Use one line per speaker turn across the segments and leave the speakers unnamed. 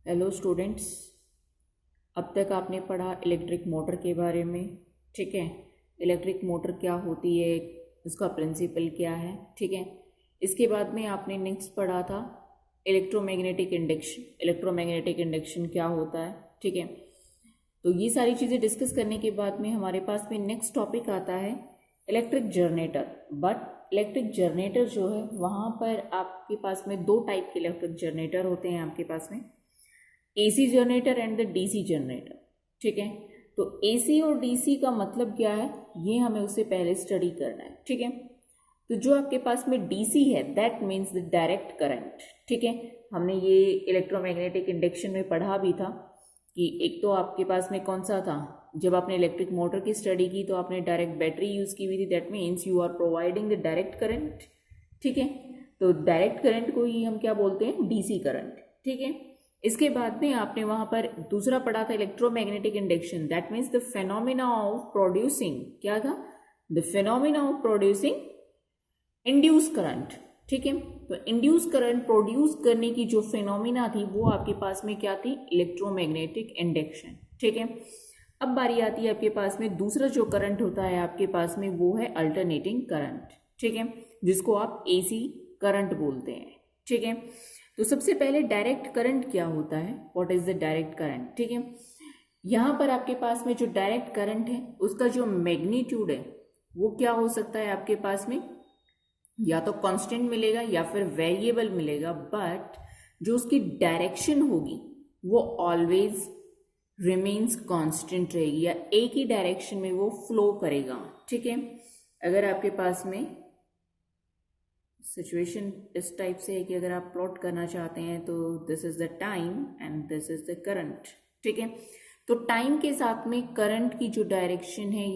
Hello students. अब तक आपने पढ़ा इलेक्ट्रिक मोटर के बारे में। ठीक है, इलेक्ट्रिक मोटर क्या होती है, उसका प्रिंसिपल क्या है। ठीक है, इसके बाद में आपने नेक्स्ट पढ़ा था इलेक्ट्रोमैग्नेटिक इंडक्शन। इलेक्ट्रोमैग्नेटिक इंडक्शन क्या होता है। ठीक है, तो ये सारी चीज़ें डिस्कस करने के बाद में हमारे पास में नेक्स्ट टॉपिक आता है electric generator. But electric generator जो है वहाँ पर आपके पास में दो टाइप के इलेक्ट्रिक जनरेटर होते हैं आपके पास में, AC generator and the DC generator. ठीक है, तो एसी और डीसी का मतलब क्या है ये हमें उससे पहले स्टडी करना है। ठीक है, तो जो आपके पास में डीसी है that means the direct current. ठीक है, हमने ये इलेक्ट्रोमैग्नेटिक इंडक्शन में पढ़ा भी था कि एक तो आपके पास में कौन सा था, जब आपने इलेक्ट्रिक मोटर की स्टडी की तो आपने डायरेक्ट बैटरी यूज की हुई थी, that means you are providing the direct current. ठीक है, तो डायरेक्ट करंट को ही हम क्या बोलते हैं, डीसी करंट। ठीक है, इसके बाद में आपने वहां पर दूसरा पढ़ा था electromagnetic induction, that means the phenomena of producing, क्या था, the phenomena of producing induce current. ठीक है, तो इंड्यूस करंट प्रोड्यूस करने की जो फेनोमेना थी वो आपके पास में क्या थी, इलेक्ट्रोमैग्नेटिक इंडक्शन। ठीक है, अब बारी आती है आपके पास में दूसरा जो करंट होता है आपके पास में वो है अल्टरनेटिंग करंट। ठीक है, जिसको आप एसी करंट बोलते हैं। ठीक है, तो सबसे पहले डायरेक्ट करंट क्या होता है, what is the direct current. ठीक है, यहां पर आपके पास में जो डायरेक्ट करंट है उसका जो मैग्नीट्यूड है वो क्या हो सकता है आपके पास में, या तो कांस्टेंट मिलेगा या फिर वेरिएबल मिलेगा, बट जो उसकी डायरेक्शन होगी वो ऑलवेज रिमेन्स कांस्टेंट रहेगी, या एक ही डायरेक्शन में वो फ्लो करेगा। ठीक है, अगर आपके पास में सिचुएशन इस टाइप से है कि अगर आप प्लॉट करना चाहते हैं तो this is the time and this is the current. ठीक है, तो टाइम के साथ में करंट की जो डायरेक्शन है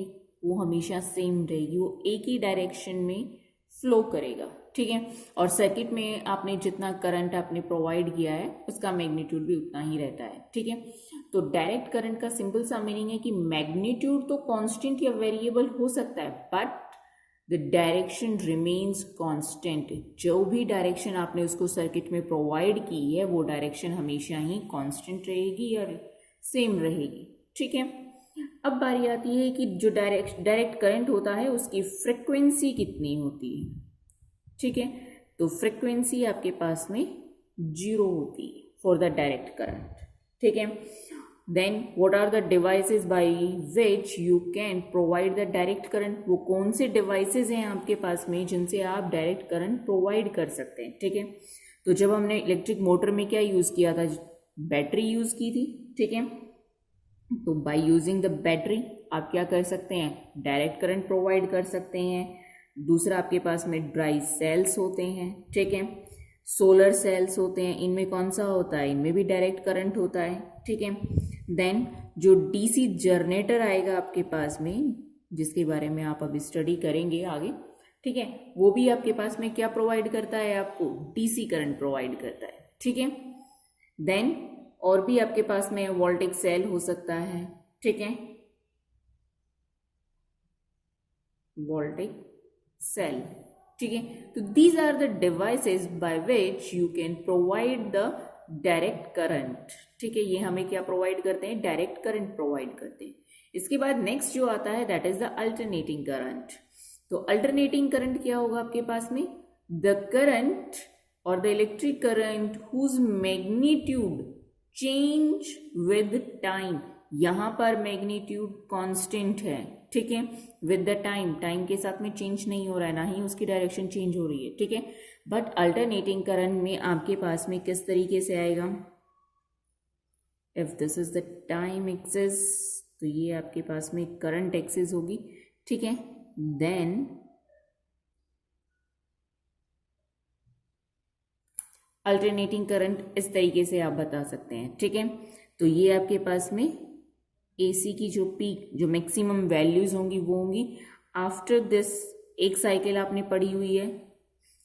वो हमेशा सेम रहेगी, वो एक ही डायरेक्शन में फ्लो करेगा। ठीक है, और सर्किट में आपने जितना करंट आपने प्रोवाइड किया है उसका मैग्नीट्यूड भी उतना ही रहता है। ठीक है, तो डायरेक्ट करंट का सिंपल सा मीनिंग है कि मैग्नीट्यूड तो कांस्टेंट या वेरिएबल हो सकता है but the direction remains constant. जो भी डायरेक्शन आपने उसको सर्किट में प्रोवाइड की है वो डायरेक्शन हमेशा ही कांस्टेंट रहेगी या सेम रहेगी। ठीक है, अब बारी आती है कि जो डायरेक्ट करंट होता है उसकी फ्रिक्वेंसी कितनी होती है। ठीक है, तो फ्रिक्वेंसी आपके पास में 0 होती है फॉर द डायरेक्ट करंट। ठीक है, then what are the devices by which you can provide the direct current, वो कौन से डिवाइसेस हैं आपके पास में जिनसे आप डायरेक्ट करंट प्रोवाइड कर सकते हैं। ठीक है, तो जब हमने इलेक्ट्रिक मोटर में क्या यूज किया था, बैटरी यूज की थी। ठीक है, तो बाय यूजिंग द बैटरी आप क्या कर सकते हैं, डायरेक्ट करंट प्रोवाइड कर सकते हैं। दूसरा आपके पास में ड्राई सेल्स होते हैं। ठीक है, सोलर सेल्स होते हैं, इनमें कौन सा होता है, इनमें भी डायरेक्ट करंट होता है। ठीक है, देन जो डीसी जनरेटर आएगा आपके पास में, जिसके बारे में आप अभी स्टडी करेंगे आगे। ठीक है, वो भी आपके पास में क्या प्रोवाइड करता है, आपको डीसी करंट प्रोवाइड करता है। ठीक है, देन और भी आपके पास में वोल्टेज सेल हो सकता है। ठीक है, वोल्टेज सेल। ठीक है, तो these are the devices by which you can provide the direct current. ठीक है, ये हमें क्या प्रोवाइड करते हैं, डायरेक्ट करंट प्रोवाइड करते हैं। इसके बाद नेक्स्ट जो आता है that is the alternating current. तो अल्टरनेटिंग करंट क्या होगा आपके पास में, द करंट और the electric current whose magnitude change with time. यहां पर मैग्नीट्यूड कांस्टेंट है। ठीक है, विद द टाइम, टाइम के साथ में चेंज नहीं हो रहा है, ना ही उसकी डायरेक्शन चेंज हो रही है। ठीक है, बट अल्टरनेटिंग करंट में आपके पास में किस तरीके से आएगा, if this is the time axis तो ये आपके पास में करंट एक्सिस होगी। ठीक है, देन अल्टरनेटिंग करंट इस तरीके से आप बता सकते हैं। ठीक है, तो ये आपके पास में एसी की जो पीक, जो मैक्सिमम वैल्यूज होंगी वो होंगी आफ्टर दिस। एक साइकिल आपने पढ़ी हुई है,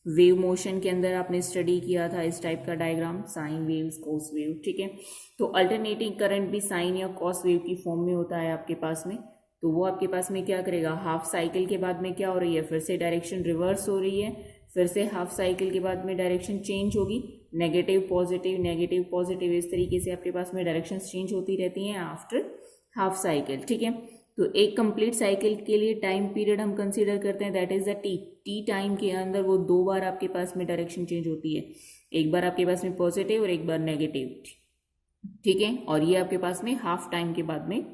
वेव मोशन के अंदर आपने स्टडी किया था इस टाइप का diagram, sine waves, cos wave. ठीक है, तो अल्टरनेटिंग करंट भी साइन या कॉस वेव की फॉर्म में होता है आपके पास में। तो वो आपके पास में क्या करेगा, हाफ साइकिल के बाद में क्या हो रही है, फिर से डायरेक्शन रिवर्स हो रही है, फिर से हाफ साइकिल के बाद में डायरेक्शन चेंज होगी, नेगेटिव पॉजिटिव, इस तरीके से आपके पास में डायरेक्शंस चेंज होती रहती हैं आफ्टर हाफ साइकिल, ठीक है। तो एक कंप्लीट साइकिल के लिए टाइम पीरियड हम कंसीडर करते हैं, that is the T time के अंदर वो 2 बार आपके पास में डायरेक्शन चेंज होती है, एक बार आपके पास में पॉजिटिव और एक बार नेगेटिव, ठीक है। और ये आपके पास में हाफ टाइम के बाद में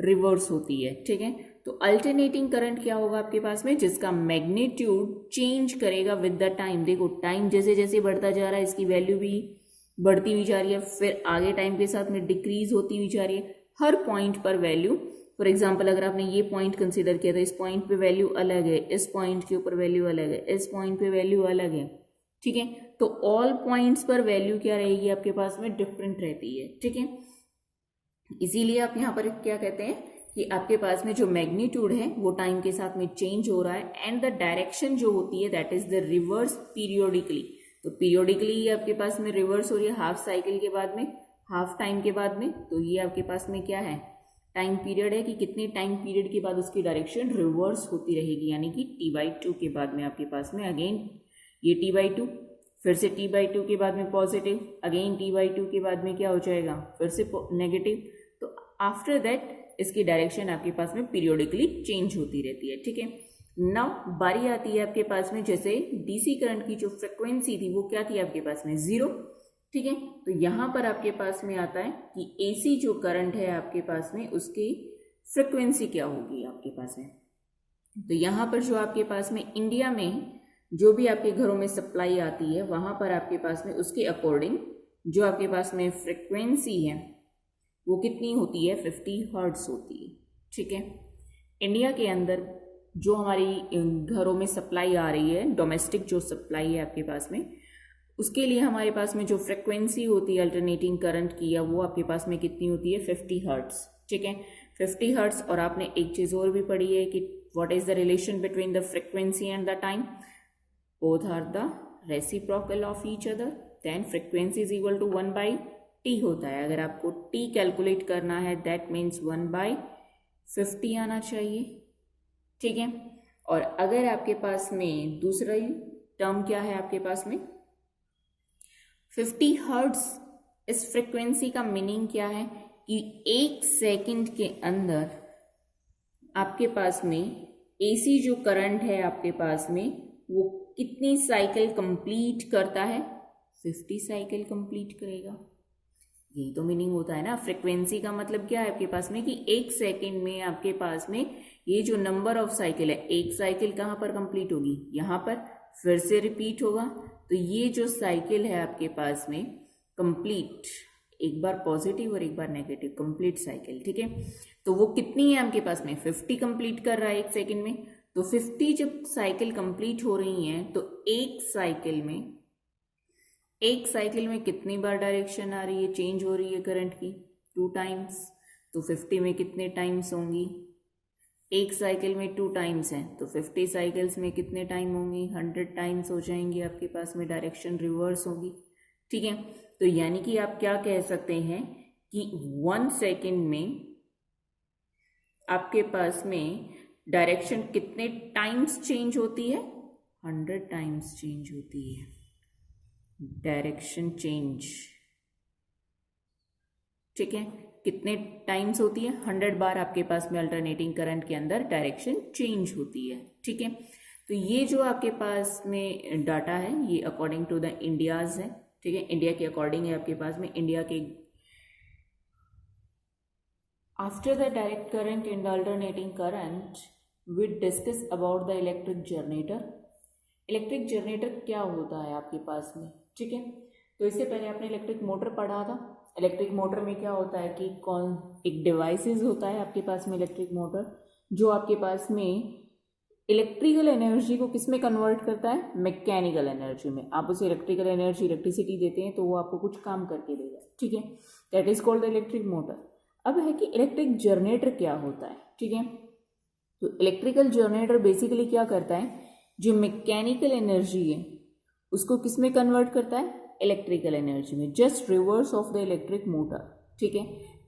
रिवर्स होती है, ठीक है। तो अल्टरनेटिंग करंट क्या होगा आपके पास में, जिसका मैग्नीट्यूड चेंज करेगा विद द टाइम। देखो टाइम जैसे जैसे बढ़ता जा रहा है इसकी वैल्यू भी बढ़ती हुई जा रही है, फिर आगे टाइम के साथ में डिक्रीज होती हुई जा रही है हर पॉइंट पर वैल्यू। फॉर एग्जाम्पल अगर आपने ये पॉइंट कंसिडर किया तो इस पॉइंट पे वैल्यू अलग है, इस पॉइंट के ऊपर वैल्यू अलग है, इस पॉइंट पे वैल्यू अलग है, ठीक है। तो ऑल पॉइंट्स पर वैल्यू क्या रहेगी आपके पास में, डिफरेंट रहती है, ठीक है। इसीलिए आप यहाँ पर क्या कहते हैं कि आपके पास में जो मैग्नीट्यूड है वो टाइम के साथ में चेंज हो रहा है, एंड द डायरेक्शन जो होती है that is the reverse periodically. तो पीरियोडिकली आपके पास में रिवर्स हो रही है हाफ साइकिल के बाद में, हाफ टाइम के बाद में। तो ये आपके पास में क्या है, टाइम पीरियड है कि कितने टाइम पीरियड के बाद उसकी डायरेक्शन रिवर्स होती रहेगी, यानी कि t/2 के बाद में आपके पास में अगेन ये t/2, फिर से t/2 के बाद में पॉजिटिव, अगेन t/2 के बाद में क्या हो जाएगा, फिर से नेगेटिव। तो आफ्टर दैट इसकी डायरेक्शन आपके पास में पीरियोडिकली चेंज होती रहती है, ठीक है। नाउ बारी आती है आपके पास में, जैसे डीसी करंट की जो फ्रिक्वेंसी थी वो क्या थी आपके पास में, 0, ठीक है। तो यहाँ पर आपके पास में आता है कि एसी जो करंट है आपके पास में उसकी फ्रिक्वेंसी क्या होगी आपके पास में। तो यहाँ पर जो आपके पास में इंडिया में जो भी आपके घरों में सप्लाई आती है वहाँ पर आपके पास में उसके अकॉर्डिंग जो आपके पास में फ्रिक्वेंसी है वो कितनी होती है, 50 हर्ट्ज होती है, ठीक है। इंडिया के अंदर जो हमारी घरों में सप्लाई आ रही है, डोमेस्टिक जो सप्लाई है आपके पास में, उसके लिए हमारे पास में जो फ्रिक्वेंसी होती है अल्टरनेटिंग करंट की, या वो आपके पास में कितनी होती है, 50 हर्ट्ज, ठीक है, 50 हर्ट्ज। और आपने एक चीज़ और भी पढ़ी है कि what is the relation between the frequency and the time, both are the reciprocal of each other, then frequency is equal to 1/t होता है। अगर आपको t कैलकुलेट करना है दैट मीन्स 1/50 आना चाहिए, ठीक है। और अगर आपके पास में दूसरा टर्म क्या है आपके पास में 50 हर्ट्ज, इस फ्रिक्वेंसी का मीनिंग क्या है कि 1 सेकंड के अंदर आपके पास में एसी जो करंट है आपके पास में वो कितनी साइकिल कंप्लीट करता है, 50 साइकिल कंप्लीट करेगा। यही तो मीनिंग होता है ना, फ्रिक्वेंसी का मतलब क्या है आपके पास में कि 1 सेकंड में आपके पास में ये जो नंबर ऑफ साइकिल है, एक साइकिल कहाँ पर कंप्लीट होगी, यहाँ पर, फिर से रिपीट होगा। तो ये जो साइकिल है आपके पास में कंप्लीट, एक बार पॉजिटिव और एक बार नेगेटिव, कंप्लीट साइकिल, ठीक है। तो वो कितनी है आपके पास में, 50 कंप्लीट कर रहा है 1 सेकंड में। तो 50 जब साइकिल कंप्लीट हो रही हैं तो एक साइकिल में कितनी बार डायरेक्शन आ रही है, चेंज हो रही है करंट की, 2 टाइम्स। तो 50 में कितने टाइम्स होंगी, एक साइकिल में 2 टाइम्स हैं, तो 50 साइकिल्स में कितने टाइम होंगी, 100 टाइम्स हो जाएंगी आपके पास में, डायरेक्शन रिवर्स होगी, ठीक है। तो यानी कि आप क्या कह सकते हैं कि 1 सेकंड में आपके पास में डायरेक्शन कितने टाइम्स चेंज होती है, 100 टाइम्स चेंज होती है डायरेक्शन चेंज, ठीक है। कितने टाइम्स होती है, 100 बार आपके पास में अल्टरनेटिंग करंट के अंदर डायरेक्शन चेंज होती है, ठीक है। तो ये जो आपके पास में डाटा है ये अकॉर्डिंग टू द इंडियाज है, ठीक है, इंडिया के अकॉर्डिंग है आपके पास में। इंडिया के after the direct current and the alternating current we discuss about the electric generator. Electric generator क्या होता है आपके पास में, ठीक है। तो इससे पहले आपने इलेक्ट्रिक मोटर पढ़ा था। इलेक्ट्रिक मोटर में क्या होता है कि एक डिवाइसेस होता है आपके पास में इलेक्ट्रिक मोटर, जो आपके पास में इलेक्ट्रिकल एनर्जी को किस में कन्वर्ट करता है, मैकेनिकल एनर्जी में। आप उसे इलेक्ट्रिकल एनर्जी, इलेक्ट्रिसिटी देते हैं तो वो आपको कुछ काम करके देगा, ठीक है, that is called the electric motor. अब है कि इलेक्ट्रिक जनरेटर क्या होता है, ठीक है। तो इलेक्ट्रिकल जनरेटर बेसिकली क्या करता है, जो मैकेनिकल एनर्जी है उसको किस में कन्वर्ट करता है, इलेक्ट्रिकल एनर्जी में, just reverse of the electric motor, ठीक है।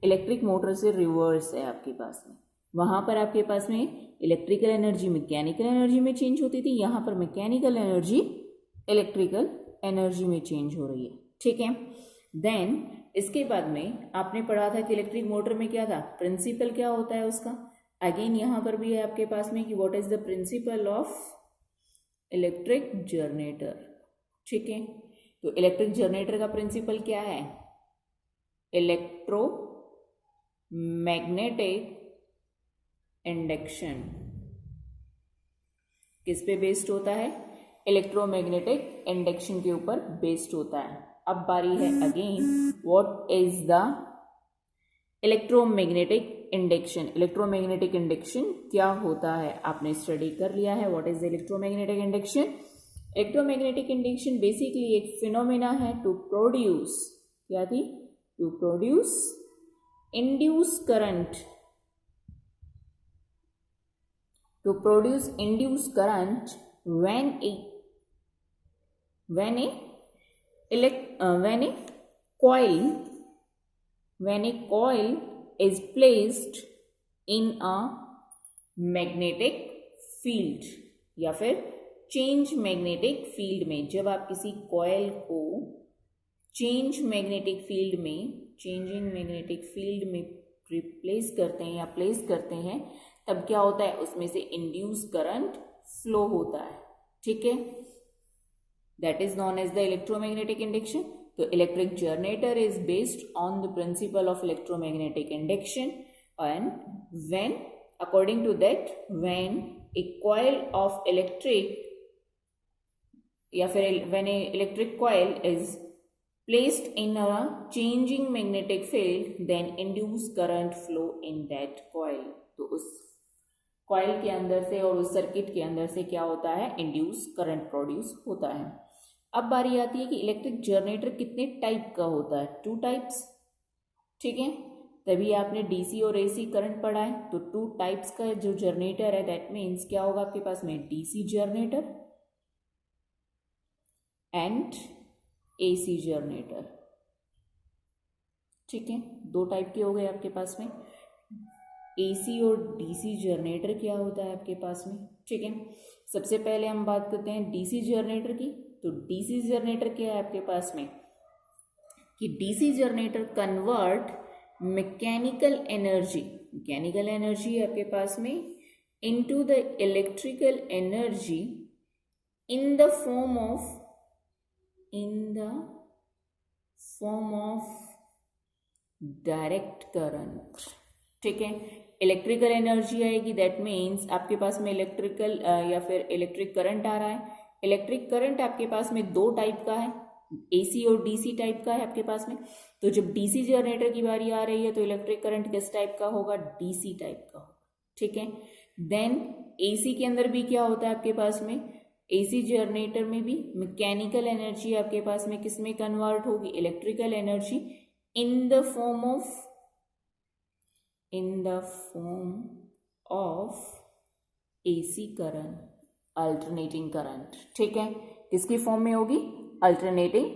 इलेक्ट्रिक मोटर से रिवर्स है आपके पास में, वहां पर आपके पास में इलेक्ट्रिकल एनर्जी मैकेनिकल एनर्जी में चेंज होती थी, यहाँ पर मैकेनिकल एनर्जी इलेक्ट्रिकल एनर्जी में चेंज हो रही है, ठीक है। देन इसके बाद में आपने पढ़ा था कि इलेक्ट्रिक मोटर में क्या था, प्रिंसिपल क्या होता है उसका। अगेन यहाँ पर भी है आपके पास में कि what is the principle of electric generator. ठीक है, तो इलेक्ट्रिक जनरेटर का प्रिंसिपल क्या है, इलेक्ट्रोमैग्नेटिक इंडक्शन। किस पे बेस्ड होता है, इलेक्ट्रोमैग्नेटिक इंडक्शन के ऊपर बेस्ड होता है। अब बारी है again what is the electromagnetic induction. Electromagnetic induction क्या होता है आपने स्टडी कर लिया है, what is the electromagnetic induction. Electromagnetic induction basically एक फिनोमेना है टू प्रोड्यूस, क्या थी, to produce induce current, to produce induced current when a coil is placed in a magnetic field या फिर चेंज मैग्नेटिक फील्ड में। जब आप किसी कॉइल को चेंजिंग मैग्नेटिक फील्ड में रिप्लेस करते हैं या प्लेस करते हैं, तब क्या होता है, उसमें से इंड्यूस करंट फ्लो होता है। ठीक है, that is known as the electromagnetic induction. तो electric generator is based on the principle of electromagnetic induction and when according to that when a coil of electric या फिर when a electric coil is placed in a changing magnetic field, then induced current flow in that coil। तो उस coil के अंदर से और उस circuit के अंदर से क्या होता है, इंड्यूस करंट प्रोड्यूस होता है। अब बारी आती है कि इलेक्ट्रिक जनरेटर कितने टाइप का होता है, 2 टाइप्स। ठीक है, तभी आपने डीसी और एसी करंट पढ़ा है। तो 2 टाइप्स का जो जनरेटर है, दैट मीन्स क्या होगा आपके पास में, DC generator and AC generator. ठीक है, 2 टाइप के हो गए आपके पास में। एसी और डीसी जनरेटर क्या होता है आपके पास में। ठीक है, सबसे पहले हम बात करते हैं डीसी जनरेटर की। तो डीसी जनरेटर क्या है आपके पास में, कि DC generator convert mechanical energy आपके पास में into the electrical energy in the form of direct current. ठीक है, इलेक्ट्रिकल एनर्जी आएगी, दैट मीन्स आपके पास में इलेक्ट्रिकल या फिर इलेक्ट्रिक करंट आ रहा है। इलेक्ट्रिक करंट आपके पास में 2 टाइप का है, एसी और डीसी टाइप का है आपके पास में। तो जब डीसी जनरेटर की बारी आ रही है तो इलेक्ट्रिक करंट किस टाइप का होगा, डीसी टाइप का होगा। ठीक है, देन एसी के अंदर भी क्या होता है आपके पास में, एसी जनरेटर में भी मैकेनिकल एनर्जी आपके पास में किस में कन्वर्ट होगी, electrical energy in the form of AC current, alternating current. ठीक है, किसकी फॉर्म में होगी, अल्टरनेटिंग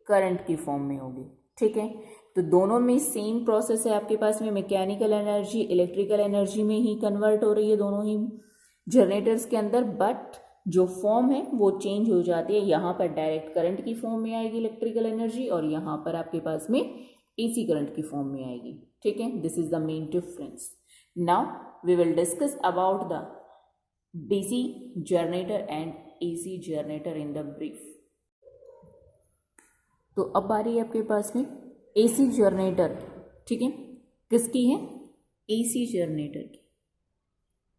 करंट की फॉर्म में होगी। ठीक है, तो दोनों में सेम प्रोसेस है आपके पास में, मैकेनिकल एनर्जी इलेक्ट्रिकल एनर्जी में ही कन्वर्ट हो रही है दोनों ही जनरेटर्स के अंदर, बट जो फॉर्म है वो चेंज हो जाती है। यहाँ पर डायरेक्ट करंट की फॉर्म में आएगी इलेक्ट्रिकल एनर्जी और यहाँ पर आपके पास में एसी करंट की फॉर्म में आएगी। ठीक है, this is the main difference. Now we will discuss about the DC generator and AC generator in the brief. तो अब बारी है आपके पास में एसी जनरेटर। ठीक है, किसकी है, एसी जनरेटर की।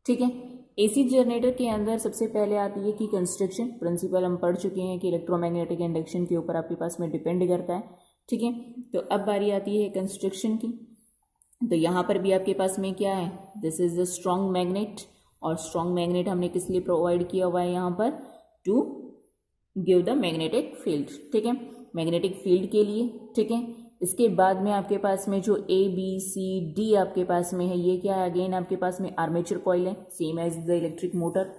ठीक है, एसी जनरेटर के अंदर सबसे पहले आती है कि कंस्ट्रक्शन। प्रिंसिपल हम पढ़ चुके हैं कि इलेक्ट्रोमैग्नेटिक इंडक्शन के ऊपर आपके पास में डिपेंड करता है। ठीक है, तो अब बारी आती है कंस्ट्रक्शन की। तो यहाँ पर भी आपके पास में क्या है, this is the strong magnet, और स्ट्रॉन्ग मैग्नेट हमने किस लिए प्रोवाइड किया हुआ है यहाँ पर, to give the magnetic field. ठीक है, मैग्नेटिक फील्ड के लिए। ठीक है, इसके बाद में आपके पास में जो ए बी सी डी आपके पास में है, ये क्या है, अगेन आपके पास में आर्मेचर कॉइल है, same as the electric motor.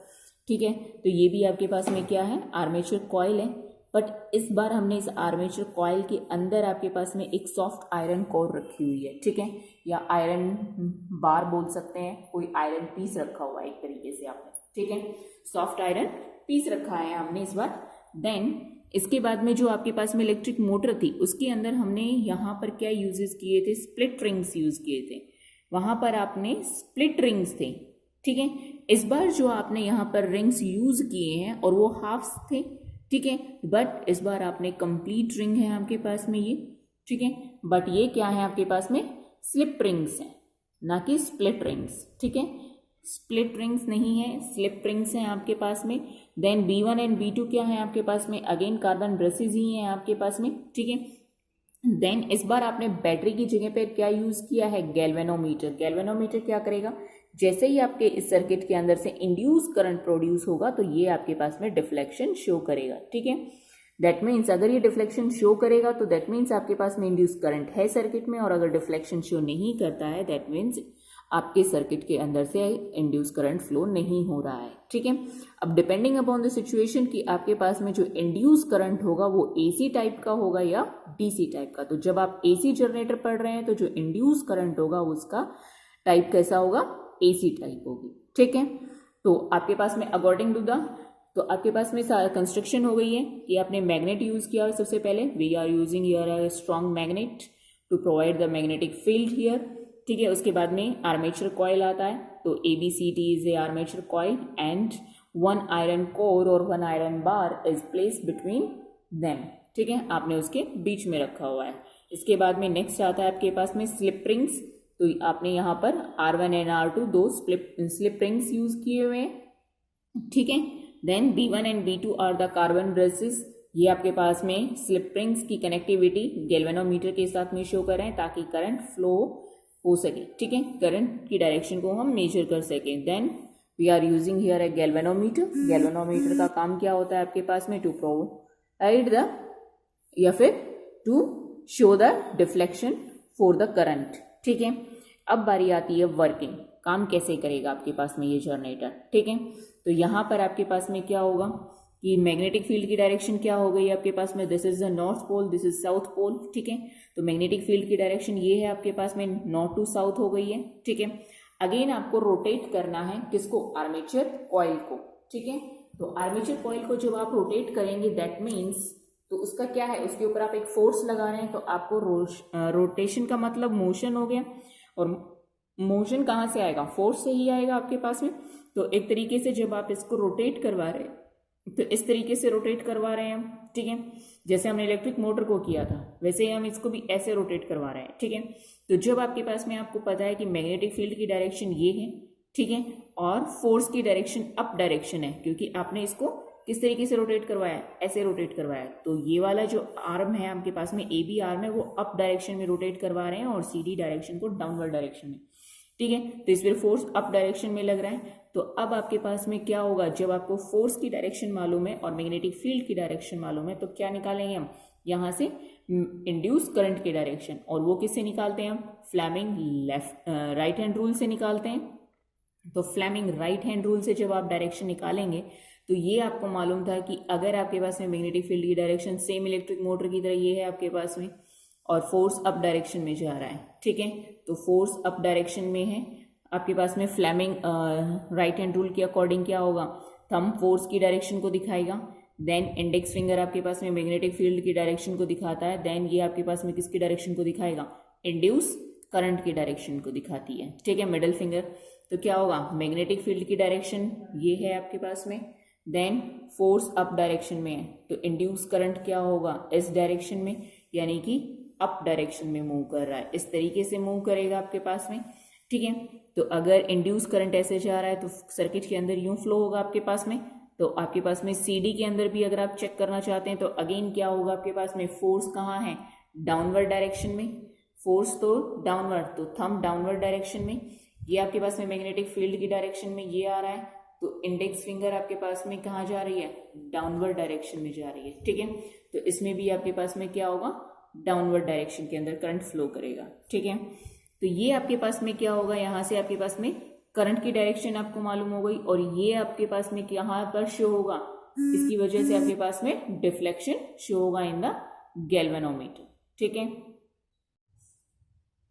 ठीक है, तो ये भी आपके पास में क्या है, आर्मेचर कॉइल है। बट इस बार हमने इस आर्मेचर कॉइल के अंदर आपके पास में एक सॉफ्ट आयरन कोर रखी हुई है। ठीक है, या आयरन बार बोल सकते हैं, कोई आयरन पीस रखा हुआ है एक तरीके से आपने। ठीक है, सॉफ्ट आयरन पीस रखा है हमने इस बार। देन इसके बाद में जो आपके पास में इलेक्ट्रिक मोटर थी उसके अंदर हमने यहाँ पर क्या यूजेस किए थे, स्प्लिट रिंग्स यूज किए थे, वहां पर आपने स्प्लिट रिंग्स थे, ठीक है। इस बार जो आपने यहाँ पर रिंग्स यूज किए हैं और वो हाफ्स थे, ठीक है, बट इस बार आपने कंप्लीट रिंग है आपके पास में ये, ठीक है, बट ये क्या है आपके पास में, स्लिप रिंग्स हैं, ना कि स्प्लिट रिंग्स, ठीक है, स्प्लिट रिंग्स नहीं है, स्लिप रिंग्स हैं आपके पास में। देन B1 एंड B2 क्या है आपके पास में, अगेन कार्बन ब्रशेज ही हैं आपके पास में, ठीक है। देन इस बार आपने बैटरी की जगह पे क्या यूज किया है, गैल्वेनोमीटर। गैल्वेनोमीटर क्या करेगा, जैसे ही आपके इस सर्किट के अंदर से इंड्यूस करंट प्रोड्यूस होगा तो ये आपके पास में डिफ्लेक्शन शो करेगा, ठीक है। दैट मीन्स अगर ये डिफ्लेक्शन शो करेगा तो दैट मीन्स आपके पास में इंड्यूस करंट है सर्किट में, और अगर डिफ्लेक्शन शो नहीं करता है दैट मीन्स आपके सर्किट के अंदर से इंड्यूस करंट फ्लो नहीं हो रहा है, ठीक है। अब डिपेंडिंग अपॉन द सिचुएशन कि आपके पास में जो इंड्यूस करंट होगा वो AC टाइप का होगा या DC टाइप का। तो जब आप AC जनरेटर पढ़ रहे हैं तो जो इंड्यूस करंट होगा उसका टाइप कैसा होगा, AC टाइप होगी, ठीक है। तो आपके पास में अकॉर्डिंग टू द, तो आपके पास में कंस्ट्रक्शन हो गई है कि आपने मैग्नेट यूज किया। सबसे पहले we are using here a strong magnet to provide the magnetic field here, ठीक है। उसके बाद में आर्मेचर कॉइल आता है, तो ABCD is a armature coil and 1 iron core और 1 iron bar is placed between them, ठीक है, आपने उसके बीच में रखा हुआ है। इसके बाद में नेक्स्ट आता है आपके पास में स्लिप रिंग्स, तो आपने यहाँ पर R1 एंड R2 दो स्लिप रिंग्स यूज किए हुए हैं, ठीक है। Then B1 and B2 are the carbon brushes, ये आपके पास में स्लिप रिंग्स की कनेक्टिविटी गैल्वेनोमीटर के साथ में शो करें ताकि करंट फ्लो हो सके, ठीक है, करंट की डायरेक्शन को हम मेजर कर सकें। Then we are using here a galvanometer. Galvanometer का काम क्या होता है आपके पास में, टू प्रोवाइड द या फिर to show the deflection for the current, ठीक है। अब बारी आती है वर्किंग, काम कैसे करेगा आपके पास में ये जनरेटर, ठीक है। तो यहाँ पर आपके पास में क्या होगा कि मैग्नेटिक फील्ड की डायरेक्शन क्या हो गई आपके पास में, this is the north pole, this is south pole, ठीक है। तो मैग्नेटिक फील्ड की डायरेक्शन ये है आपके पास में, नॉर्थ टू साउथ हो गई है, ठीक है। अगेन आपको रोटेट करना है किसको, आर्मेचर कॉइल को, ठीक है। तो आर्मेचर कॉइल को जब आप रोटेट करेंगे दैट मीन्स, तो उसका क्या है, उसके ऊपर आप एक फोर्स लगा रहे हैं, तो आपको रोटेशन का मतलब मोशन हो गया, और मोशन कहाँ से आएगा, फोर्स से ही आएगा आपके पास में। तो एक तरीके से जब आप इसको रोटेट करवा रहे हैं तो इस तरीके से रोटेट करवा रहे हैं हम, ठीक है, जैसे हमने इलेक्ट्रिक मोटर को किया था वैसे ही हम इसको भी ऐसे रोटेट करवा रहे हैं, ठीक है। तो जब आपके पास में, आपको पता है कि मैग्नेटिक फील्ड की डायरेक्शन ये है, ठीक है, और फोर्स की डायरेक्शन अप डायरेक्शन है, क्योंकि आपने इसको किस तरीके से रोटेट करवाया, ऐसे रोटेट करवाया। तो ये वाला जो आर्म है आपके पास में, AB आर्म है, वो अप डायरेक्शन में रोटेट करवा रहे हैं और CD डायरेक्शन को डाउनवर्ड डायरेक्शन में, ठीक है। तो इस पर फोर्स अप डायरेक्शन में लग रहा है। तो अब आपके पास में क्या होगा, जब आपको फोर्स की डायरेक्शन मालूम है और मैग्नेटिक फील्ड की डायरेक्शन मालूम है तो क्या निकालेंगे हम, यहाँ से इंड्यूस करंट की डायरेक्शन, और वो किससे निकालते हैं हम, फ्लेमिंग राइट हैंड रूल से निकालते हैं। तो फ्लेमिंग राइट हैंड रूल से जब आप डायरेक्शन निकालेंगे तो ये आपको मालूम था कि अगर आपके पास में मैग्नेटिक फील्ड की डायरेक्शन सेम इलेक्ट्रिक मोटर की तरह ये है आपके पास में, और फोर्स अप डायरेक्शन में जा रहा है, ठीक है। तो फोर्स अप डायरेक्शन में है आपके पास में, फ्लेमिंग राइट हैंड रूल के अकॉर्डिंग क्या होगा, थंब फोर्स की डायरेक्शन को दिखाएगा, देन इंडेक्स फिंगर आपके पास में मैग्नेटिक फील्ड की डायरेक्शन को दिखाता है, देन ये आपके पास में किसकी डायरेक्शन को दिखाएगा, इंड्यूस करंट की डायरेक्शन को दिखाती है, ठीक है, मिडल फिंगर। तो क्या होगा, मैग्नेटिक फील्ड की डायरेक्शन ये है आपके पास में, देन फोर्स अप डायरेक्शन में है, तो इंड्यूस करंट क्या होगा, इस डायरेक्शन में, यानी कि अप डायरेक्शन में मूव कर रहा है, इस तरीके से मूव करेगा आपके पास में, ठीक है। तो अगर इंड्यूस करंट ऐसे जा रहा है तो सर्किट के अंदर यूं फ्लो होगा आपके पास में। तो आपके पास में CD के अंदर भी अगर आप चेक करना चाहते हैं तो अगेन क्या होगा आपके पास में, फोर्स कहाँ है, डाउनवर्ड डायरेक्शन में, फोर्स तो डाउनवर्ड, तो थंब डाउनवर्ड डायरेक्शन में, ये आपके पास में मैग्नेटिक फील्ड की डायरेक्शन में ये आ रहा है, तो इंडेक्स फिंगर आपके पास में कहाँ जा रही है, डाउनवर्ड डायरेक्शन में जा रही है, ठीक है। तो इसमें भी आपके पास में क्या होगा, डाउनवर्ड डायरेक्शन के अंदर करंट फ्लो करेगा, ठीक है। तो ये आपके पास में क्या होगा, यहाँ से आपके पास में करंट की डायरेक्शन आपको मालूम हो गई, और ये आपके पास में यहाँ पर शो होगा, इसकी वजह से आपके पास में डिफ्लेक्शन शो होगा इन द गैल्वेनोमीटर, ठीक है,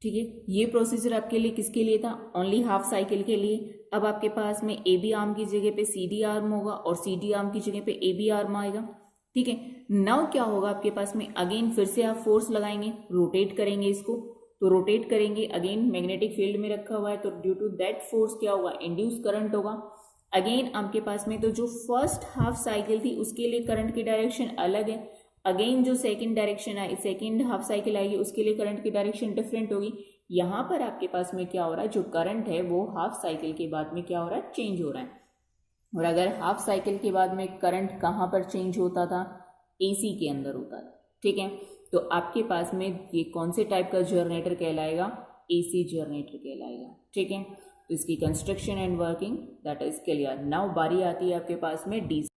ठीक है। ये प्रोसीजर आपके लिए किसके लिए था, ओनली हाफ साइकिल के लिए। अब आपके पास में AB आर्म की जगह पे CD आर्म होगा और CD आर्म की जगह पे AB आर्म आएगा, ठीक है। नाउ क्या होगा आपके पास में, अगेन फिर से आप फोर्स लगाएंगे, रोटेट करेंगे इसको, तो रोटेट करेंगे, अगेन मैग्नेटिक फील्ड में रखा हुआ है तो ड्यू टू दैट फोर्स क्या होगा, इंड्यूस करंट होगा। अगेन आपके पास में तो जो फर्स्ट हाफ साइकिल थी उसके लिए करंट की डायरेक्शन अलग है, अगेन जो second direction I, second half cycle आएगी उसके लिए करंट की डायरेक्शन डिफरेंट होगी। यहाँ पर आपके पास में क्या हो रहा है, जो करंट है वो हाफ साइकिल के बाद में क्या हो रहा है, चेंज हो रहा है। और अगर हाफ साइकिल के बाद में करंट कहाँ पर चेंज होता था, एसी के अंदर होता था, ठीक है। तो आपके पास में ये कौन से टाइप का जनरेटर कहलाएगा, एसी जनरेटर कहलाएगा, ठीक है। तो इसकी construction and working that is clear. Now बारी आती है आपके पास में डीसी,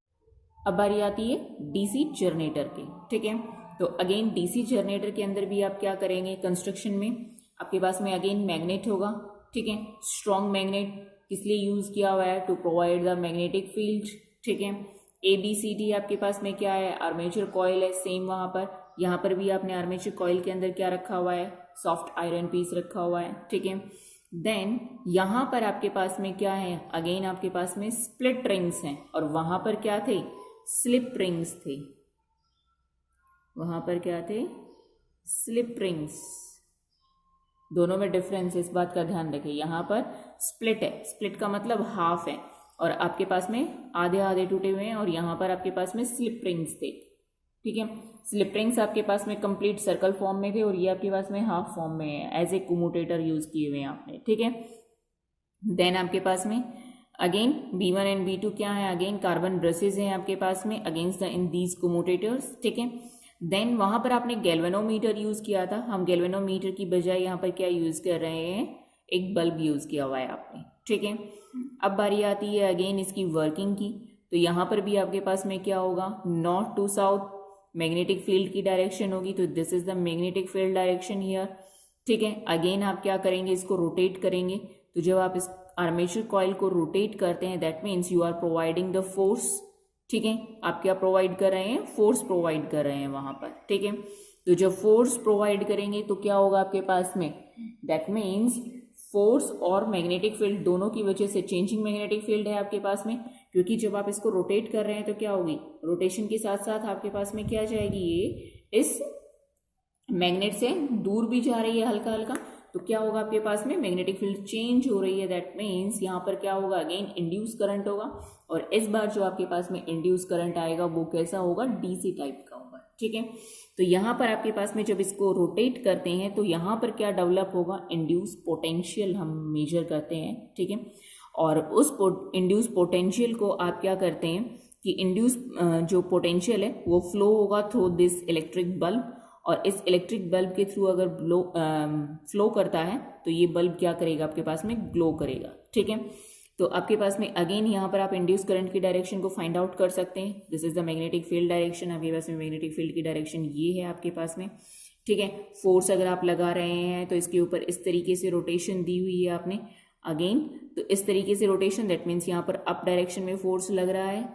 अब बारी आती है डीसी जनरेटर की, ठीक है। तो अगेन डीसी जनरेटर के अंदर भी आप क्या करेंगे, कंस्ट्रक्शन में आपके पास में अगेन मैग्नेट होगा, ठीक है। स्ट्रॉन्ग मैग्नेट किस लिए यूज किया हुआ है, to provide the magnetic field, ठीक है। ABCD आपके पास में क्या है, आर्मेचर कॉइल है, सेम वहां पर, यहाँ पर भी आपने आर्मेचर कॉइल के अंदर क्या रखा हुआ है, सॉफ्ट आयरन पीस रखा हुआ है, ठीक है। देन यहाँ पर आपके पास में क्या है, अगेन आपके पास में स्प्लिट रिंग्स हैं, और वहां पर क्या थे, स्लिप रिंग्स थे, वहां पर क्या थे, स्लिप रिंग्स। दोनों में डिफरेंस, इस बात का ध्यान रखें। यहाँ पर स्प्लिट है, स्प्लिट का मतलब हाफ है, और आपके पास में आधे आधे टूटे हुए हैं, और यहाँ पर आपके पास में स्लिप रिंग्स थे, ठीक है। स्लिप रिंग्स आपके पास में कंप्लीट सर्कल फॉर्म में थे, और ये आपके पास में हाफ फॉर्म में है, एज ए कम्यूटेटर यूज किए हुए हैं आपने, ठीक है। देन आपके पास में अगेन B1 एंड B2 क्या है, अगेन कार्बन ब्रशेज हैं आपके पास में against the in these commutators, ठीक है। देन वहां पर आपने गैल्वेनोमीटर यूज किया था, हम गैल्वेनोमीटर की बजाय यहाँ पर क्या यूज कर रहे हैं, एक बल्ब यूज किया हुआ है आपने, ठीक है। अब बारी आती है अगेन इसकी वर्किंग की, तो यहाँ पर भी आपके पास में क्या होगा, north to south magnetic field की डायरेक्शन होगी, तो this is the magnetic field direction here, ठीक है। अगेन आप क्या करेंगे, इसको रोटेट करेंगे, तो जब आप इस आर्मेचर कॉइल को रोटेट करते हैं that means you are providing the force, ठीक है। आप क्या प्रोवाइड कर रहे हैं, फोर्स प्रोवाइड कर रहे हैं वहां पर, ठीक है। तो जब फोर्स प्रोवाइड करेंगे तो क्या होगा आपके पास में, दैट मीन्स फोर्स और मैग्नेटिक फील्ड दोनों की वजह से चेंजिंग मैग्नेटिक फील्ड है आपके पास में, क्योंकि जब आप इसको रोटेट कर रहे हैं तो क्या होगी, रोटेशन के साथ साथ आपके पास में क्या जाएगी, ये इस मैग्नेट से दूर भी जा रही है हल्का हल्का, तो क्या होगा आपके पास में, मैग्नेटिक फील्ड चेंज हो रही है, दैट मीन्स यहाँ पर क्या होगा, अगेन इंड्यूस करंट होगा, और इस बार जो आपके पास में इंड्यूस करंट आएगा वो कैसा होगा, डीसी टाइप का होगा, ठीक है। तो यहाँ पर आपके पास में जब इसको रोटेट करते हैं तो यहाँ पर क्या डेवलप होगा, इंड्यूस पोटेंशियल हम मेजर करते हैं, ठीक है। और उस इंड्यूस पोटेंशियल को आप क्या करते हैं कि इंड्यूस जो पोटेंशियल है वो फ्लो होगा थ्रू दिस इलेक्ट्रिक बल्ब, और इस इलेक्ट्रिक बल्ब के थ्रू अगर फ्लो करता है तो ये बल्ब क्या करेगा, आपके पास में ग्लो करेगा, ठीक है। तो आपके पास में अगेन यहाँ पर आप इंड्यूस करंट की डायरेक्शन को फाइंड आउट कर सकते हैं, this is the magnetic field direction, आपके पास में मैग्नेटिक फील्ड की डायरेक्शन ये है आपके पास में, ठीक है। फोर्स अगर आप लगा रहे हैं तो इसके ऊपर इस तरीके से रोटेशन दी हुई है आपने, अगेन तो इस तरीके से रोटेशन, दैट मीन्स यहाँ पर अप डायरेक्शन में फोर्स लग रहा है,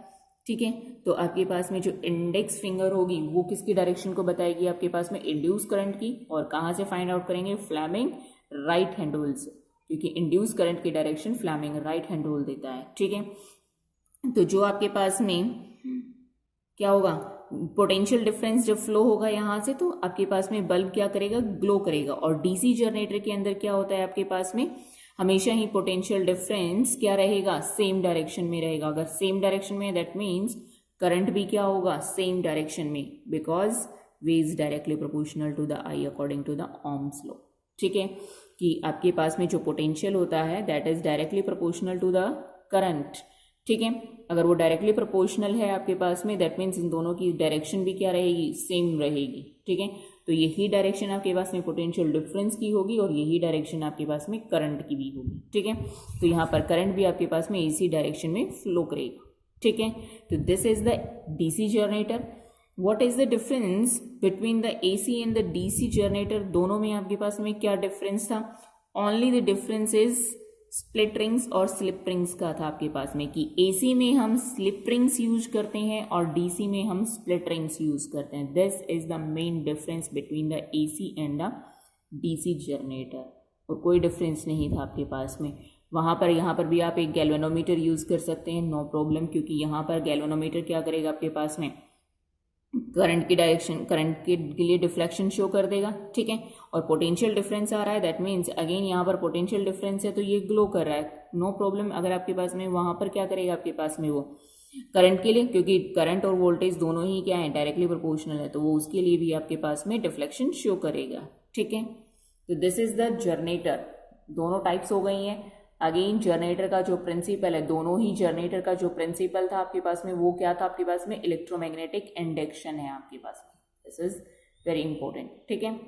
ठीक है। तो आपके पास में जो इंडेक्स फिंगर होगी वो किसकी डायरेक्शन को बताएगी, आपके पास में इंड्यूस करंट की, और कहाँ से फाइंड आउट करेंगे, फ्लेमिंग राइट हैंड रूल से, क्योंकि इंड्यूस करंट की direction Fleming right hand rule देता है, ठीक है। तो जो आपके पास में क्या होगा, पोटेंशियल डिफरेंस जब फ्लो होगा यहाँ से तो आपके पास में बल्ब क्या करेगा, ग्लो करेगा। और डीसी जनरेटर के अंदर क्या होता है, आपके पास में हमेशा ही पोटेंशियल डिफरेंस क्या रहेगा, सेम डायरेक्शन में रहेगा। अगर सेम डायरेक्शन में दैट मीन्स करंट भी क्या होगा, सेम डायरेक्शन में, because V is directly proportional to the I according to the Ohm's law, ठीक है। कि आपके पास में जो पोटेंशियल होता है that is directly proportional to the current, ठीक है। अगर वो डायरेक्टली प्रोपोर्शनल है आपके पास में दैट मीन्स इन दोनों की डायरेक्शन भी क्या रहेगी, सेम रहेगी, ठीक है। तो यही डायरेक्शन आपके पास में पोटेंशियल डिफरेंस की होगी, और यही डायरेक्शन आपके पास में करंट की भी होगी, ठीक है। तो यहाँ पर करंट भी आपके पास में इसी डायरेक्शन में फ्लो करेगा, ठीक है। तो this is the DC generator. What is the difference between the AC and the DC generator, दोनों में आपके पास में क्या डिफरेंस था, only the difference is split rings और स्लिप रिंग्स का था आपके पास में, कि एसी में हम स्लिप रिंग्स यूज करते हैं और डीसी में हम स्प्लिट रिंग्स यूज करते हैं। This is the main difference between the AC and the DC generator, और कोई डिफरेंस नहीं था आपके पास में। वहाँ पर भी आप एक गैल्वेनोमीटर यूज कर सकते हैं, नो प्रॉब्लम, क्योंकि यहाँ पर गैल्वेनोमीटर क्या करेगा आपके पास में, करंट की डायरेक्शन, करंट के लिए डिफ्लेक्शन शो कर देगा, ठीक है। और पोटेंशियल डिफरेंस आ रहा है, दैट मीन्स अगेन यहाँ पर पोटेंशियल डिफरेंस है तो ये ग्लो कर रहा है, नो प्रॉब्लम। अगर आपके पास में वहाँ पर क्या करेगा आपके पास में वो करंट के लिए, क्योंकि करंट और वोल्टेज दोनों ही क्या है, डायरेक्टली प्रोपोर्शनल है, तो वो उसके लिए भी आपके पास में डिफ्लेक्शन शो करेगा, ठीक है। तो दिस इज द जनरेटर, दोनों टाइप्स हो गई हैं। अगेन जनरेटर का जो प्रिंसिपल है, दोनों ही जनरेटर का जो प्रिंसिपल था आपके पास में वो क्या था, आपके पास में इलेक्ट्रोमैग्नेटिक इंडक्शन है आपके पास में, दिस इज वेरी इंपॉर्टेंट, ठीक है।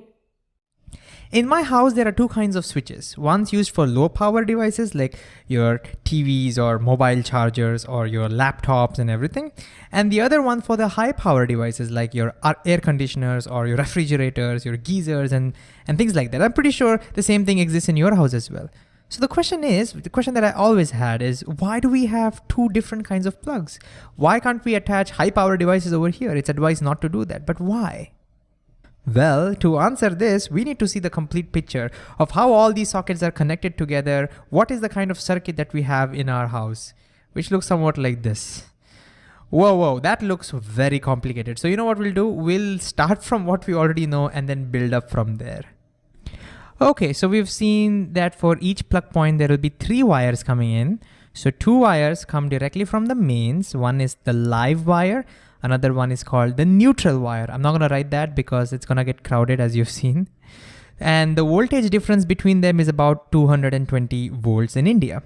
In my house, there are two kinds of switches. One's used for low power devices like your TVs or mobile chargers or your laptops and everything. And the other one for the high power devices like your air conditioners or your refrigerators, your geysers and things like that. I'm pretty sure the same thing exists in your house as well. So the question that I always had is, why do we have two different kinds of plugs? Why can't we attach high power devices over here? It's advised not to do that, but why? Well, to answer this, we need to see the complete picture of how all these sockets are connected together. What is the kind of circuit that we have in our house, which looks somewhat like this. Whoa, that looks very complicated. So you know what we'll do? We'll start from what we already know and then build up from there. Okay, so we've seen that for each plug point, there will be 3 wires coming in. So 2 wires come directly from the mains. One is the live wire. Another one is called the neutral wire. I'm not gonna write that because it's gonna get crowded, as you've seen. And the voltage difference between them is about 220 volts in India.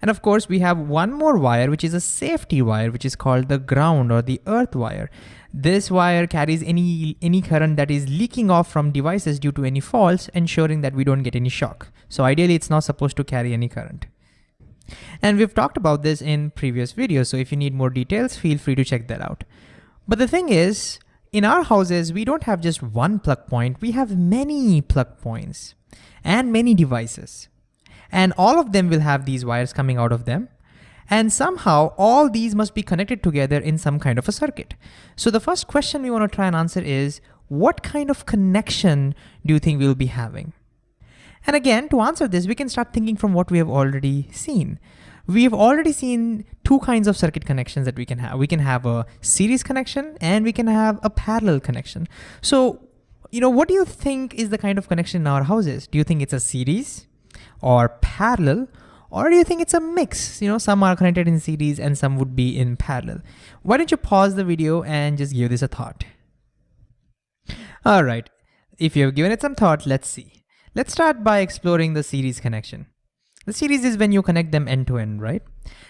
And of course, we have one more wire, which is a safety wire, which is called the ground or the earth wire. This wire carries any current that is leaking off from devices due to any faults, ensuring that we don't get any shock. So ideally, it's not supposed to carry any current. And we've talked about this in previous videos, so if you need more details, feel free to check that out. But the thing is, in our houses, we don't have just one plug point, we have many plug points and many devices. And all of them will have these wires coming out of them. And somehow all these must be connected together in some kind of a circuit. So the first question we want to try and answer is, what kind of connection do you think we'll be having? And again, to answer this, we can start thinking from what we have already seen. We have already seen 2 kinds of circuit connections that we can have. We can have a series connection and we can have a parallel connection. So, what do you think is the kind of connection in our houses? Do you think it's a series or parallel, or do you think it's a mix? Some are connected in series and some would be in parallel. Why don't you pause the video and just give this a thought? All right, if you have given it some thought, let's see. Let's start by exploring the series connection. The series is when you connect them end to end, right?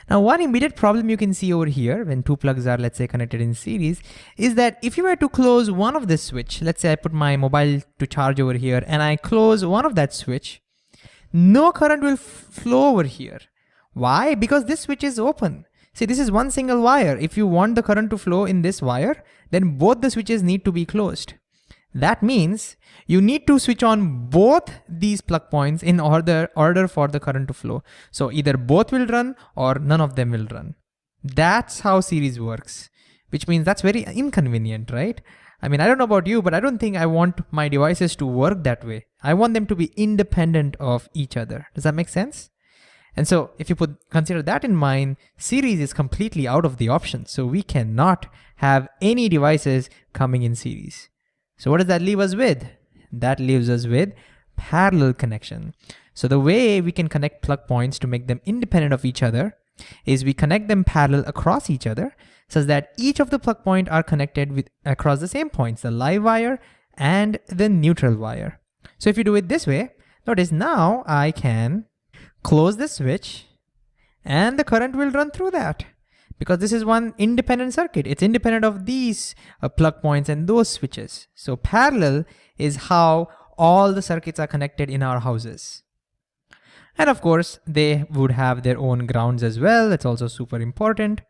Now, one immediate problem you can see over here when 2 plugs are, let's say, connected in series is that if you were to close one of this switch, let's say I put my mobile to charge over here and I close one of that switch, no current will flow over here. Why? Because this switch is open. See, this is one single wire. If you want the current to flow in this wire, then both the switches need to be closed. That means you need to switch on both these plug points in order for the current to flow. So either both will run or none of them will run. That's how series works, which means that's very inconvenient, right? I mean, I don't know about you, but I don't think I want my devices to work that way. I want them to be independent of each other. Does that make sense? And so if you consider that in mind, series is completely out of the option. So we cannot have any devices coming in series. So what does that leave us with? That leaves us with parallel connection. So the way we can connect plug points to make them independent of each other is we connect them parallel across each other such that each of the plug point are connected across the same points, the live wire and the neutral wire. So if you do it this way, notice now I can close the switch and the current will run through that, because this is one independent circuit. It's independent of these plug points and those switches. So parallel is how all the circuits are connected in our houses. And of course, they would have their own grounds as well. That's also super important.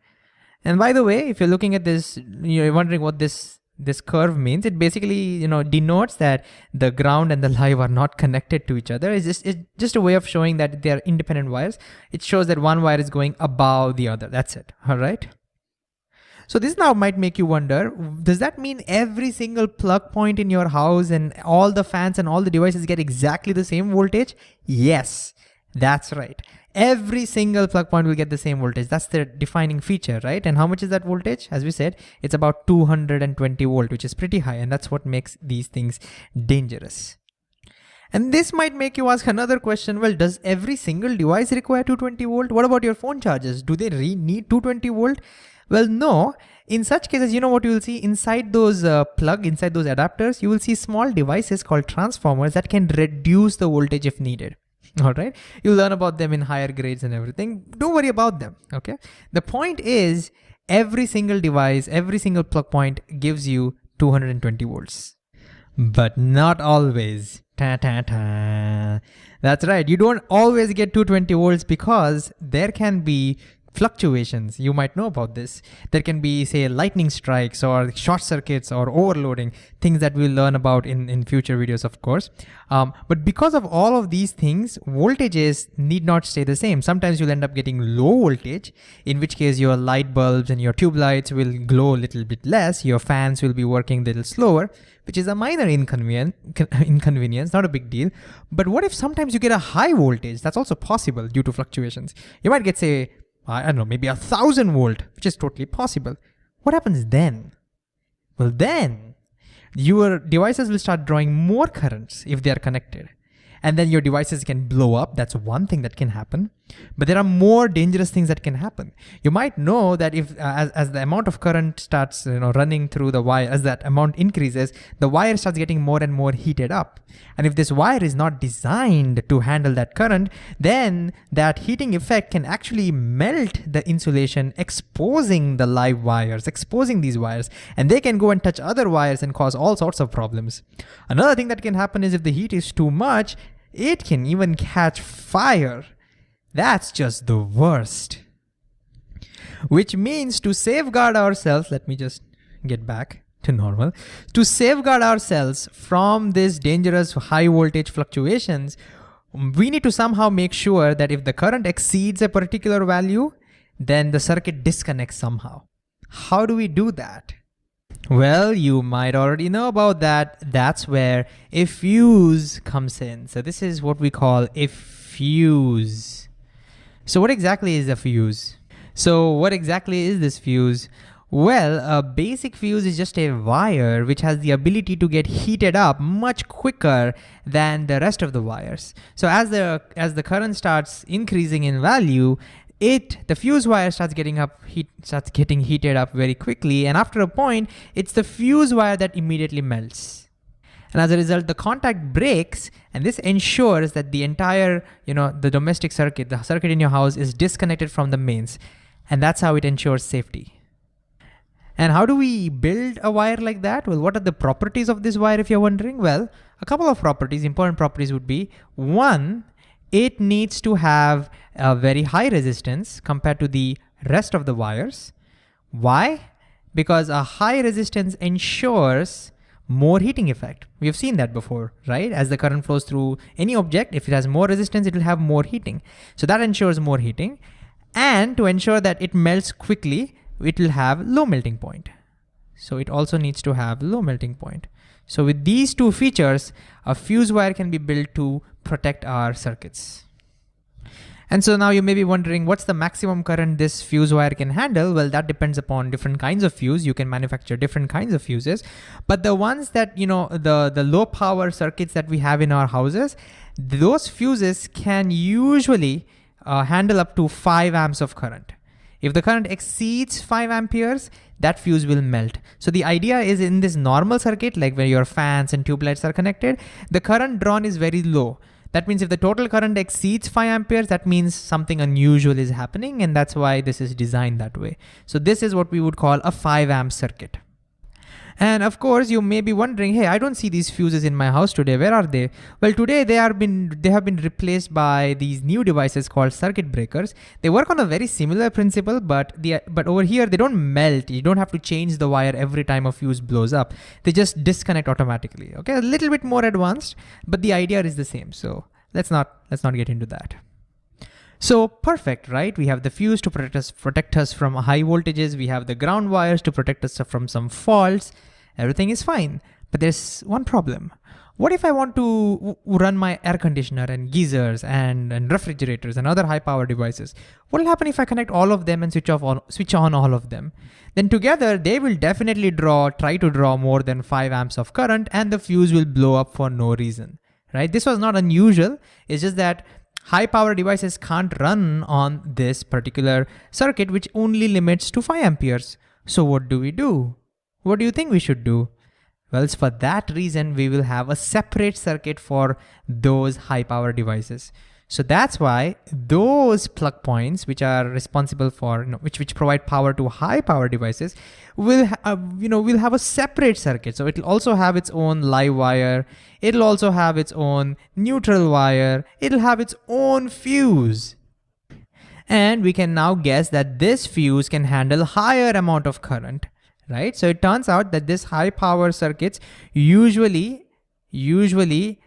And by the way, if you're looking at this, you're wondering what this curve means. It basically, denotes that the ground and the live are not connected to each other. It's just a way of showing that they are independent wires. It shows that one wire is going above the other. That's it. All right. So this now might make you wonder, does that mean every single plug point in your house and all the fans and all the devices get exactly the same voltage? Yes. That's right. Every single plug point will get the same voltage. That's the defining feature, right? And how much is that voltage? As we said, it's about 220 volt, which is pretty high. And that's what makes these things dangerous. And this might make you ask another question. Well, does every single device require 220 volt? What about your phone chargers? Do they need 220 volt? Well, no. In such cases, you know what you will see inside those inside those adapters, you will see small devices called transformers that can reduce the voltage if needed. All right. You'll learn about them in higher grades and everything. Don't worry about them. Okay. The point is every single device, every single plug point gives you 220 volts, but not always. Ta, ta, ta. That's right. You don't always get 220 volts because there can be fluctuations. You might know about this. There can be, say, lightning strikes or short circuits or overloading, things that we'll learn about in future videos, of course. But because of all of these things, voltages need not stay the same. Sometimes you'll end up getting low voltage, in which case your light bulbs and your tube lights will glow a little bit less. Your fans will be working a little slower, which is a minor inconvenience, not a big deal. But what if sometimes you get a high voltage? That's also possible due to fluctuations. You might get, say, I don't know, maybe 1,000 volt, which is totally possible. What happens then? Well, then your devices will start drawing more currents if they are connected. And then your devices can blow up. That's one thing that can happen. But there are more dangerous things that can happen. You might know that if as the amount of current starts running through the wire, as that amount increases, the wire starts getting more and more heated up. And if this wire is not designed to handle that current, then that heating effect can actually melt the insulation, exposing the live wires, exposing these wires, and they can go and touch other wires and cause all sorts of problems. Another thing that can happen is if the heat is too much, it can even catch fire. That's just the worst. Which means to safeguard ourselves, let me just get back to normal. To safeguard ourselves from this dangerous high voltage fluctuations, we need to somehow make sure that if the current exceeds a particular value, then the circuit disconnects somehow. How do we do that? Well, you might already know about that. That's where a fuse comes in. So this is what we call a fuse. So what exactly is a fuse? So what exactly is this fuse? Well, a basic fuse is just a wire which has the ability to get heated up much quicker than the rest of the wires. So as the current starts increasing in value, the fuse wire starts getting heated up very quickly, and after a point, it's the fuse wire that immediately melts. And as a result, the contact breaks, and this ensures that the entire, the domestic circuit, the circuit in your house is disconnected from the mains. And that's how it ensures safety. And how do we build a wire like that? Well, what are the properties of this wire, if you're wondering? Well, a couple of properties, important properties would be, one, it needs to have a very high resistance compared to the rest of the wires. Why? Because a high resistance ensures more heating effect. We have seen that before, right? As the current flows through any object, if it has more resistance, it will have more heating. So that ensures more heating. And to ensure that it melts quickly, it will have low melting point. So it also needs to have low melting point. So with these two features, a fuse wire can be built to protect our circuits. And so now you may be wondering, what's the maximum current this fuse wire can handle? Well, that depends upon different kinds of fuse. You can manufacture different kinds of fuses, but the ones that, the low power circuits that we have in our houses, those fuses can usually handle up to 5 amps of current. If the current exceeds 5 amperes, that fuse will melt. So the idea is in this normal circuit, like where your fans and tube lights are connected, the current drawn is very low. That means if the total current exceeds 5 amperes, that means something unusual is happening, and that's why this is designed that way. So this is what we would call a 5 amp circuit. And of course, you may be wondering, hey, I don't see these fuses in my house today. Where are they? Well, today they have been replaced by these new devices called circuit breakers. They work on a very similar principle, but over here they don't melt. You don't have to change the wire every time a fuse blows up. They just disconnect automatically. Okay, a little bit more advanced, but the idea is the same. So let's not get into that. So perfect, right? We have the fuse to protect us from high voltages. We have the ground wires to protect us from some faults. Everything is fine, but there's one problem. What if I want to run my air conditioner and geysers and refrigerators and other high power devices? What will happen if I connect all of them and switch on all of them? Then together they will definitely try to draw more than 5 amps of current, and the fuse will blow up for no reason, right? This was not unusual. It's just that high power devices can't run on this particular circuit, which only limits to 5 amperes. So what do we do? What do you think we should do? Well, it's for that reason we will have a separate circuit for those high power devices. So that's why those plug points, which are responsible for, which provide power to high power devices, will have a separate circuit. So it'll also have its own live wire. It'll also have its own neutral wire. It'll have its own fuse. And we can now guess that this fuse can handle higher amount of current, right? So it turns out that this high power circuits usually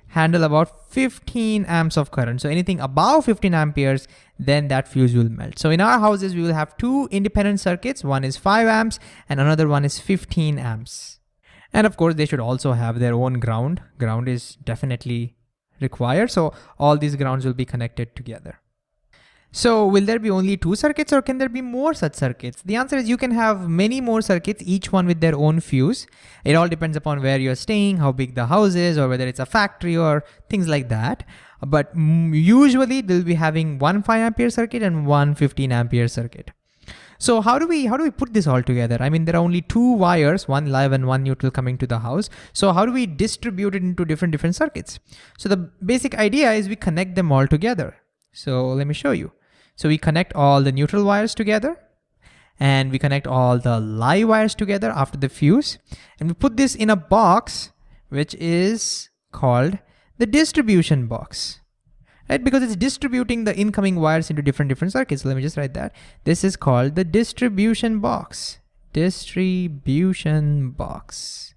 handle about 15 amps of current. So anything above 15 amperes, then that fuse will melt. So in our houses, we will have two independent circuits. One is 5 amps and another one is 15 amps. And of course, they should also have their own ground. Ground is definitely required. So all these grounds will be connected together. So will there be only 2 circuits, or can there be more such circuits? The answer is you can have many more circuits, each one with their own fuse. It all depends upon where you're staying, how big the house is, or whether it's a factory or things like that. But usually they'll be having one 5 ampere circuit and one 15 ampere circuit. So how do we put this all together? I mean, there are only 2 wires, one live and one neutral, coming to the house. So how do we distribute it into different circuits? So the basic idea is we connect them all together. So let me show you. So we connect all the neutral wires together, and we connect all the live wires together after the fuse, and we put this in a box which is called the distribution box, right? Because it's distributing the incoming wires into different circuits. So let me just write that. This is called the distribution box. Distribution box.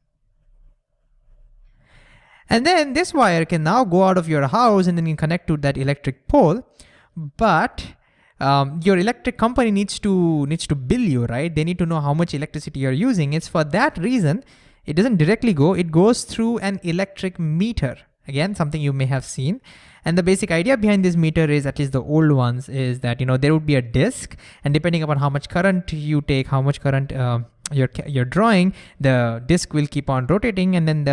And then this wire can now go out of your house and then you connect to that electric pole, but your electric company needs to bill you, right? They need to know how much electricity you're using. It's for that reason it doesn't directly go, it goes through an electric meter. Again, something you may have seen. And the basic idea behind this meter is, at least the old ones, is that there would be a disk, and depending upon how much current you take, how much current you're drawing, the disk will keep on rotating, and then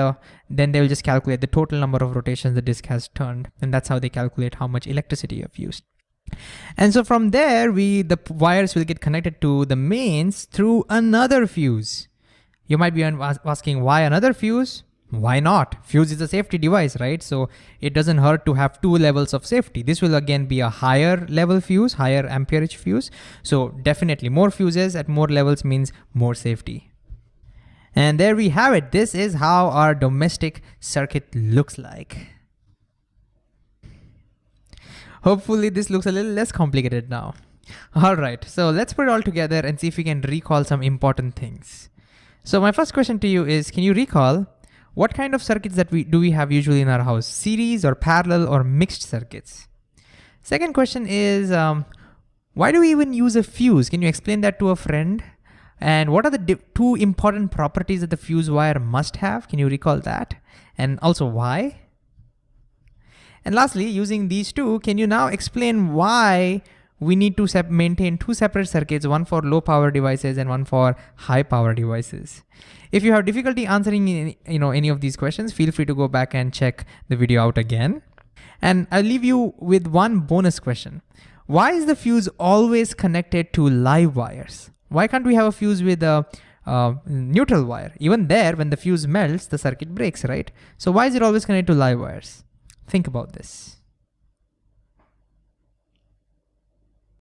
they will just calculate the total number of rotations the disk has turned, and that's how they calculate how much electricity you've used. And so from there, the wires will get connected to the mains through another fuse. You might be asking, why another fuse? Why not? Fuse is a safety device, right? So it doesn't hurt to have 2 levels of safety. This will again be a higher level fuse, higher amperage fuse. So definitely more fuses at more levels means more safety. And there we have it. This is how our domestic circuit looks like. Hopefully this looks a little less complicated now. All right, so let's put it all together and see if we can recall some important things. So my first question to you is, can you recall what kind of circuits that we have usually in our house? Series or parallel or mixed circuits? Second question is, why do we even use a fuse? Can you explain that to a friend? And what are the 2 important properties that the fuse wire must have? Can you recall that? And also why? And lastly, using these 2, can you now explain why we need to maintain 2 separate circuits, one for low power devices and one for high power devices? If you have difficulty answering any of these questions, feel free to go back and check the video out again. And I'll leave you with one bonus question. Why is the fuse always connected to live wires? Why can't we have a fuse with a neutral wire? Even there, when the fuse melts, the circuit breaks, right? So why is it always connected to live wires? Think about this.